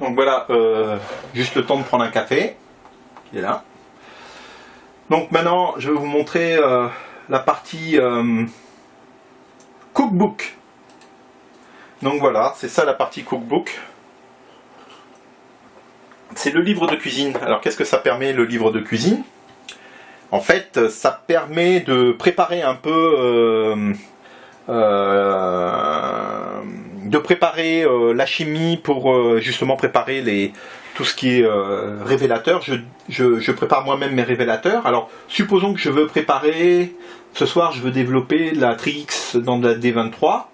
Donc voilà, juste le temps de prendre un café, qui est là. Donc maintenant, je vais vous montrer la partie cookbook. Donc voilà, c'est ça la partie cookbook. C'est le livre de cuisine. Alors qu'est-ce que ça permet, le livre de cuisine? En fait, ça permet de préparer un peu... la chimie pour justement préparer tout ce qui est révélateur. Je prépare moi-même mes révélateurs. Alors, supposons que je veux préparer, ce soir je veux développer la Trix dans la D23.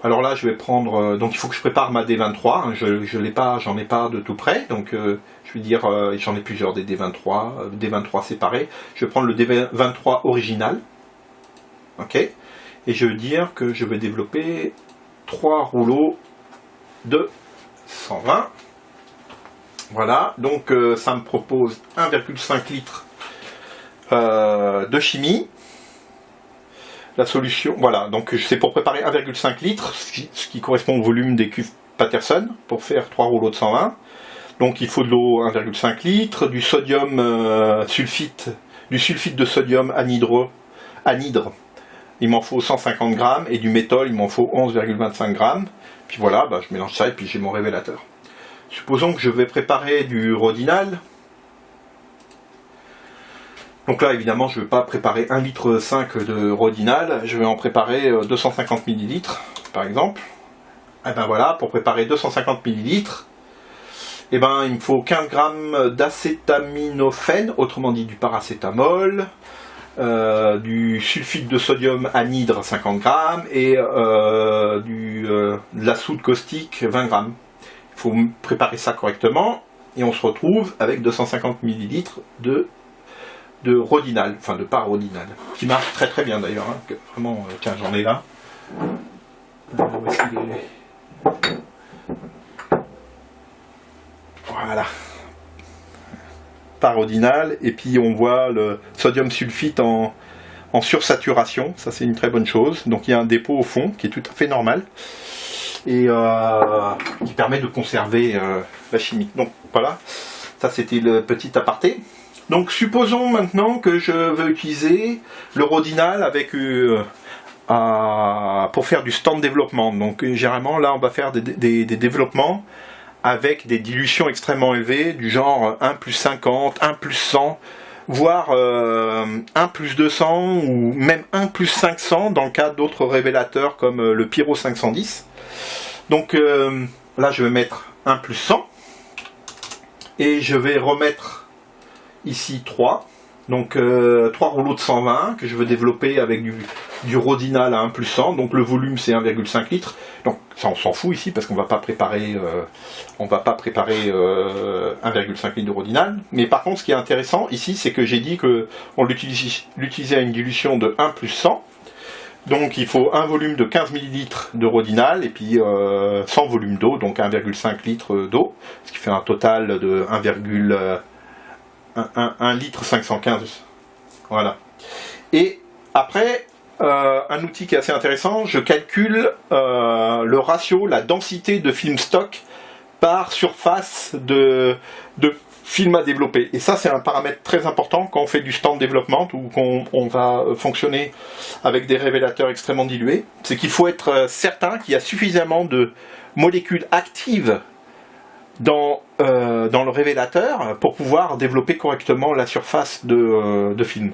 Alors là, je vais prendre, donc il faut que je prépare ma D23, hein, je l'ai pas, j'en ai pas de tout près, donc je vais dire, j'en ai plusieurs des D23, D23 séparés. Je vais prendre le D23 original, ok, et je veux dire que je vais développer 3 rouleaux de 120. Voilà, donc ça me propose 1,5 litre de chimie. La solution, voilà, donc c'est pour préparer 1,5 litre, ce qui correspond au volume des cuves Patterson, pour faire 3 rouleaux de 120. Donc il faut de l'eau 1,5 litre, du sodium sulfite, du sulfite de sodium anhydre, il m'en faut 150 grammes, et du méthol, il m'en faut 11,25 grammes. Puis voilà, je mélange ça et puis j'ai mon révélateur. Supposons que je vais préparer du rodinal. Donc là, évidemment, je ne vais pas préparer 1,5 litre de rodinal, je vais en préparer 250 ml, par exemple. Et ben voilà, pour préparer 250 ml, et ben, il me faut 15 g d'acétaminophène, autrement dit du paracétamol, du sulfite de sodium anhydre 50 g et de la soude caustique 20 g. Il faut préparer ça correctement et on se retrouve avec 250 ml de rodinal, enfin de parodinal, qui marche très très bien d'ailleurs, hein, vraiment, tiens, j'en ai là. Voici les... Voilà. Parodinal, et puis on voit le sodium sulfite en sursaturation, ça c'est une très bonne chose. Donc il y a un dépôt au fond qui est tout à fait normal et qui permet de conserver la chimie. Donc voilà, ça c'était le petit aparté. Donc supposons maintenant que je veux utiliser le rodinal avec pour faire du stand développement. Donc généralement là on va faire des développements avec des dilutions extrêmement élevées du genre 1 plus 50, 1 plus 100, voire 1 plus 200 ou même 1 plus 500 dans le cas d'autres révélateurs comme le Pyro 510. Donc là je vais mettre 1 plus 100 et je vais remettre ici 3, donc 3 rouleaux de 120 que je veux développer avec du rodinal à 1 plus 100, donc le volume c'est 1,5 litre, donc ça on s'en fout ici parce qu'on va pas préparer 1,5 litre de rodinal, mais par contre ce qui est intéressant ici c'est que j'ai dit qu'on l'utilisait à une dilution de 1 plus 100, donc il faut un volume de 15 ml de rodinal et puis 100 volumes d'eau, donc 1,5 litre d'eau, ce qui fait un total de 1 litre 515, voilà. Et après, un outil qui est assez intéressant, je calcule le ratio, la densité de film stock par surface de film à développer. Et ça c'est un paramètre très important quand on fait du stand développement ou qu'on va fonctionner avec des révélateurs extrêmement dilués. C'est qu'il faut être certain qu'il y a suffisamment de molécules actives dans le révélateur pour pouvoir développer correctement la surface de film.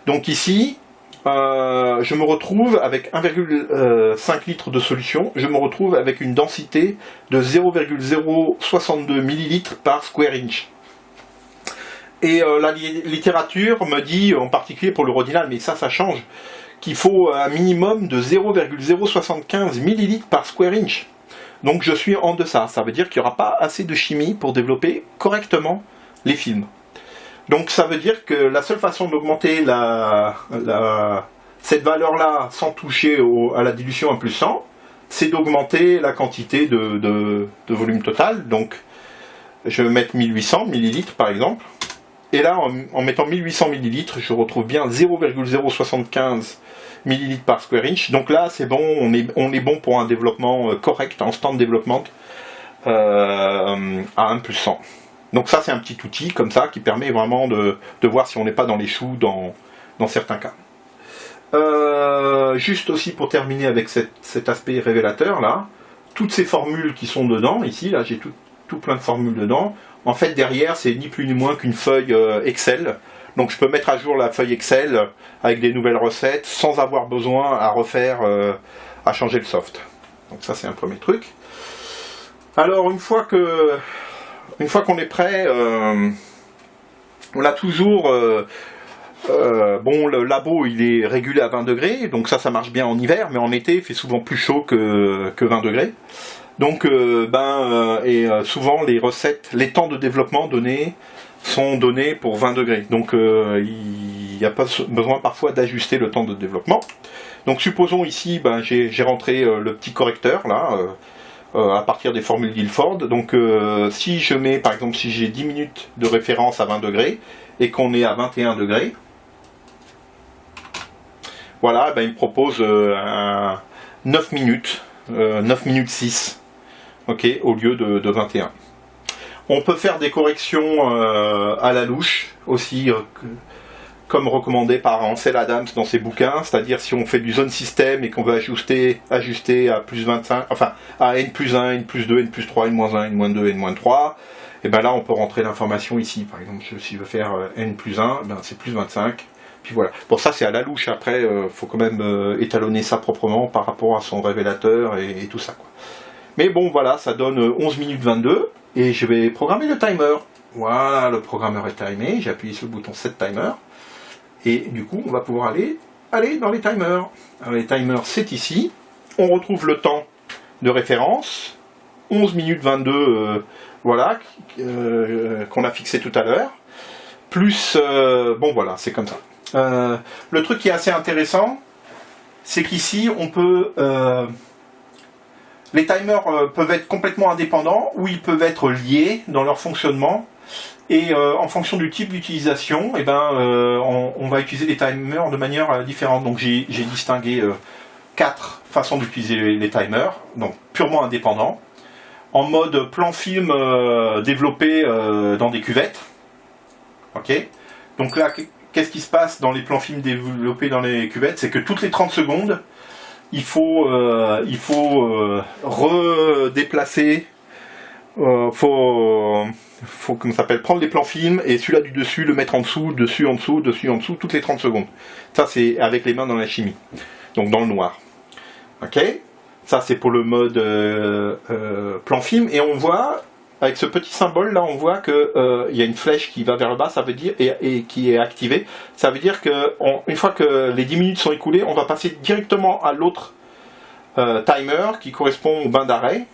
Donc ici, je me retrouve avec 1,5 litre de solution, je me retrouve avec une densité de 0,062 ml par square inch. Et la littérature me dit, en particulier pour le rodinal, mais ça change, qu'il faut un minimum de 0,075 ml par square inch. Donc je suis en deçà, ça veut dire qu'il n'y aura pas assez de chimie pour développer correctement les films. Donc ça veut dire que la seule façon d'augmenter cette valeur-là sans toucher à la dilution 1 plus 100, c'est d'augmenter la quantité de volume total. Donc je vais mettre 1800 ml par exemple. Et là, en mettant 1800 ml, je retrouve bien 0,075 ml par square inch. Donc là, c'est bon, on est bon pour un développement correct, en stand développement, à 1 plus 100. Donc ça c'est un petit outil comme ça qui permet vraiment de voir si on n'est pas dans les choux dans certains cas. Juste aussi pour terminer avec cet aspect révélateur là, toutes ces formules qui sont dedans, ici là j'ai tout plein de formules dedans, en fait derrière c'est ni plus ni moins qu'une feuille Excel, donc je peux mettre à jour la feuille Excel avec des nouvelles recettes sans avoir besoin à refaire, à changer le soft. Donc ça c'est un premier truc. Alors une fois qu'on est prêt, on a toujours bon, le labo il est régulé à 20 degrés, donc ça marche bien en hiver, mais en été il fait souvent plus chaud que 20 degrés. Donc souvent les recettes, les temps de développement sont donnés pour 20 degrés. Donc il n'y a pas besoin parfois d'ajuster le temps de développement. Donc supposons ici, j'ai rentré le petit correcteur là, à partir des formules d'Ilford. Donc si je mets, par exemple, si j'ai 10 minutes de référence à 20 degrés et qu'on est à 21 degrés, voilà, il me propose 9 minutes 6, ok, au lieu de 21. On peut faire des corrections à la louche aussi, comme recommandé par Ansel Adams dans ses bouquins, c'est-à-dire si on fait du zone système et qu'on veut ajuster à plus 25, enfin à n plus 1, n plus 2, n plus 3, n moins 1, n moins 2, n moins 3, et bien là on peut rentrer l'information ici. Par exemple, si je veux faire n plus 1, c'est plus 25. Puis voilà. Bon, ça c'est à la louche, après faut quand même étalonner ça proprement par rapport à son révélateur et tout ça, quoi. Mais bon, voilà, ça donne 11 minutes 22, et je vais programmer le timer. Voilà, le programmeur est timé, j'ai appuyé sur le bouton Set Timer, et du coup on va pouvoir aller dans les timers. Alors les timers c'est ici, on retrouve le temps de référence, 11 minutes 22, voilà, qu'on a fixé tout à l'heure, plus, bon voilà, c'est comme ça. Le truc qui est assez intéressant, c'est qu'ici on peut, les timers peuvent être complètement indépendants ou ils peuvent être liés dans leur fonctionnement, et en fonction du type d'utilisation, on va utiliser les timers de manière différente. Donc j'ai distingué 4 façons d'utiliser les timers, donc purement indépendants, en mode plan film développé dans des cuvettes, ok. Donc là, qu'est-ce qui se passe dans les plans films développés dans les cuvettes? C'est que toutes les 30 secondes, il faut redéplacer, faut comment ça s'appelle, prendre les plans films et celui-là du dessus, le mettre en dessous, dessus, en dessous, dessus, en dessous, toutes les 30 secondes. Ça c'est avec les mains dans la chimie, donc dans le noir. Ok, ça c'est pour le mode plan film, et on voit avec ce petit symbole là, on voit que il y a une flèche qui va vers le bas, ça veut dire, et qui est activée. Ça veut dire que une fois que les 10 minutes sont écoulées, on va passer directement à l'autre timer qui correspond au bain d'arrêt,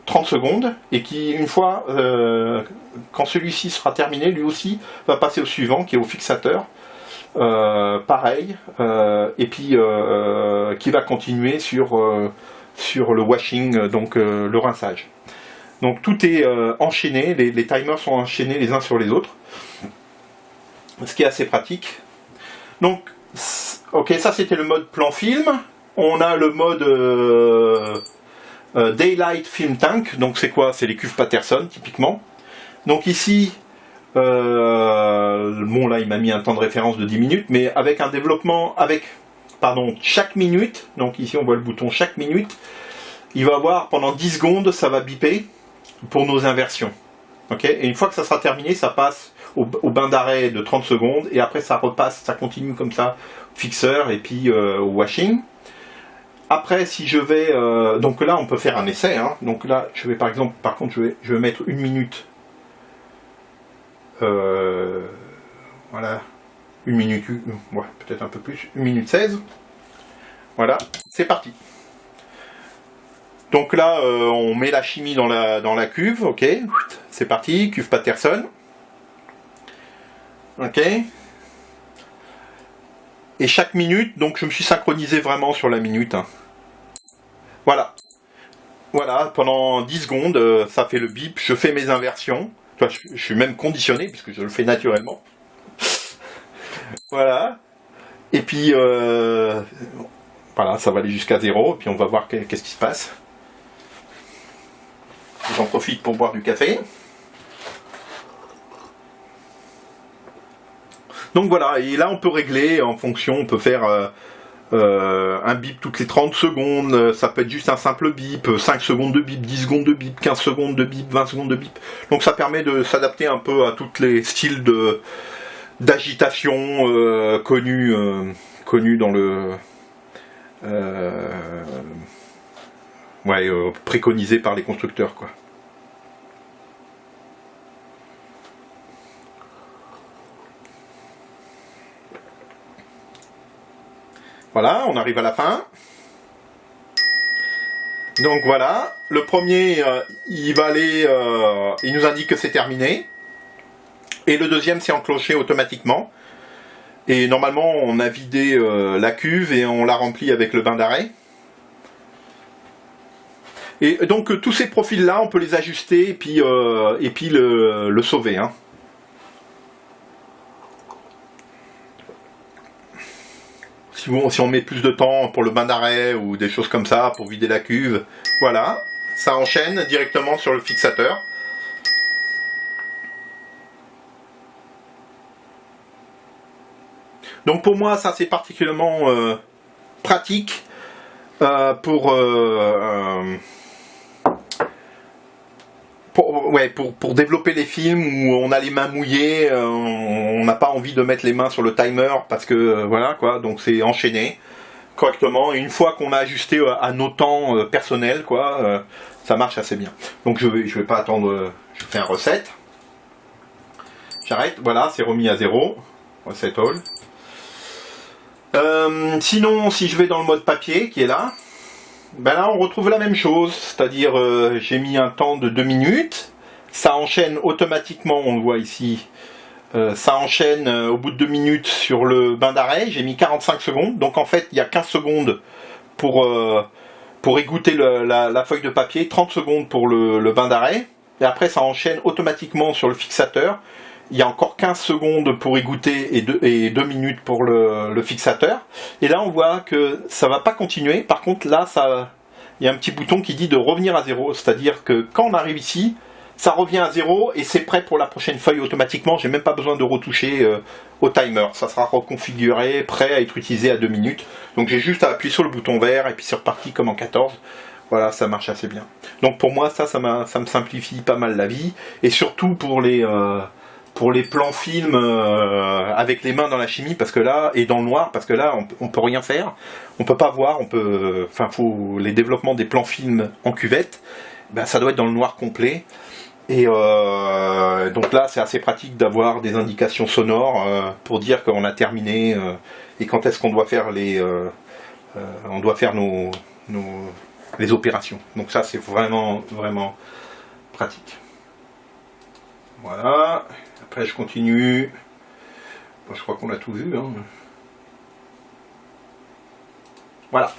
30 secondes, et qui, une fois quand celui-ci sera terminé, lui aussi va passer au suivant qui est au fixateur, pareil, et puis qui va continuer sur le washing, donc le rinçage. Donc tout est enchaîné, les timers sont enchaînés les uns sur les autres, ce qui est assez pratique. Donc, ok, ça c'était le mode plan film. On a le mode Daylight Film Tank, donc c'est quoi? C'est les cuves Patterson typiquement. Donc ici, bon là il m'a mis un temps de référence de 10 minutes, mais avec un développement, chaque minute, donc ici on voit le bouton chaque minute, il va avoir pendant 10 secondes, ça va biper pour nos inversions. Okay, et une fois que ça sera terminé, ça passe au bain d'arrêt de 30 secondes, et après ça repasse, ça continue comme ça, fixeur, et puis au washing. Après, si je vais, donc là on peut faire un essai, hein. Donc là je vais par exemple, par contre je vais mettre 1 minute, voilà, 1 minute, ouais, peut-être un peu plus, 1 minute 16, voilà, c'est parti. Donc là, on met la chimie dans la cuve, ok, c'est parti, cuve Patterson, ok, et chaque minute, donc je me suis synchronisé vraiment sur la minute, hein. Voilà, pendant 10 secondes, ça fait le bip, je fais mes inversions, enfin, je suis même conditionné, puisque je le fais naturellement, voilà, et puis, voilà, ça va aller jusqu'à 0, et puis on va voir qu'est-ce qui se passe. j'en profite pour boire du café. Donc voilà, et là on peut régler en fonction, on peut faire un bip toutes les 30 secondes, ça peut être juste un simple bip, 5 secondes de bip, 10 secondes de bip, 15 secondes de bip, 20 secondes de bip. Donc ça permet de s'adapter un peu à tous les styles d'agitation connus dans le... préconisé par les constructeurs, quoi. Voilà, on arrive à la fin. Donc voilà, le premier, il va aller, il nous indique que c'est terminé. Et le deuxième, c'est enclenché automatiquement. Et normalement, on a vidé la cuve et on l'a remplie avec le bain d'arrêt. Et donc tous ces profils-là, on peut les ajuster et puis le sauver, hein. Si on met plus de temps pour le bain d'arrêt ou des choses comme ça, pour vider la cuve, voilà, ça enchaîne directement sur le fixateur. Donc pour moi, ça c'est particulièrement pratique pour développer les films où on a les mains mouillées, on n'a pas envie de mettre les mains sur le timer parce que voilà quoi, donc c'est enchaîné correctement. Et une fois qu'on a ajusté à nos temps personnels, quoi, ça marche assez bien. Donc je vais pas attendre, je fais un reset. J'arrête, voilà, c'est remis à 0. Reset all. Sinon, si je vais dans le mode papier qui est là, ben là on retrouve la même chose, c'est-à-dire j'ai mis un temps de 2 minutes, ça enchaîne automatiquement, on le voit ici, ça enchaîne au bout de 2 minutes sur le bain d'arrêt, j'ai mis 45 secondes, donc en fait il y a 15 secondes pour égoutter la feuille de papier, 30 secondes pour le bain d'arrêt, et après ça enchaîne automatiquement sur le fixateur. Il y a encore 15 secondes pour égoutter et 2 minutes pour le fixateur. Et là, on voit que ça va pas continuer. Par contre, là, il y a un petit bouton qui dit de revenir à 0. C'est-à-dire que quand on arrive ici, ça revient à 0 et c'est prêt pour la prochaine feuille automatiquement. J'ai même pas besoin de retoucher au timer. Ça sera reconfiguré, prêt à être utilisé à 2 minutes. Donc j'ai juste à appuyer sur le bouton vert et puis c'est reparti comme en 14. Voilà, ça marche assez bien. Donc pour moi, ça me simplifie pas mal la vie. Et surtout pour les plans films avec les mains dans la chimie, parce que là, et dans le noir, parce que là, on peut rien faire, on peut pas voir, faut les développements des plans films en cuvette, ben ça doit être dans le noir complet. Et donc là, c'est assez pratique d'avoir des indications sonores pour dire qu'on a terminé et quand est-ce qu'on doit faire les opérations. Donc ça, c'est vraiment pratique. Voilà. Après je continue. Bon, je crois qu'on a tout vu, hein. Voilà.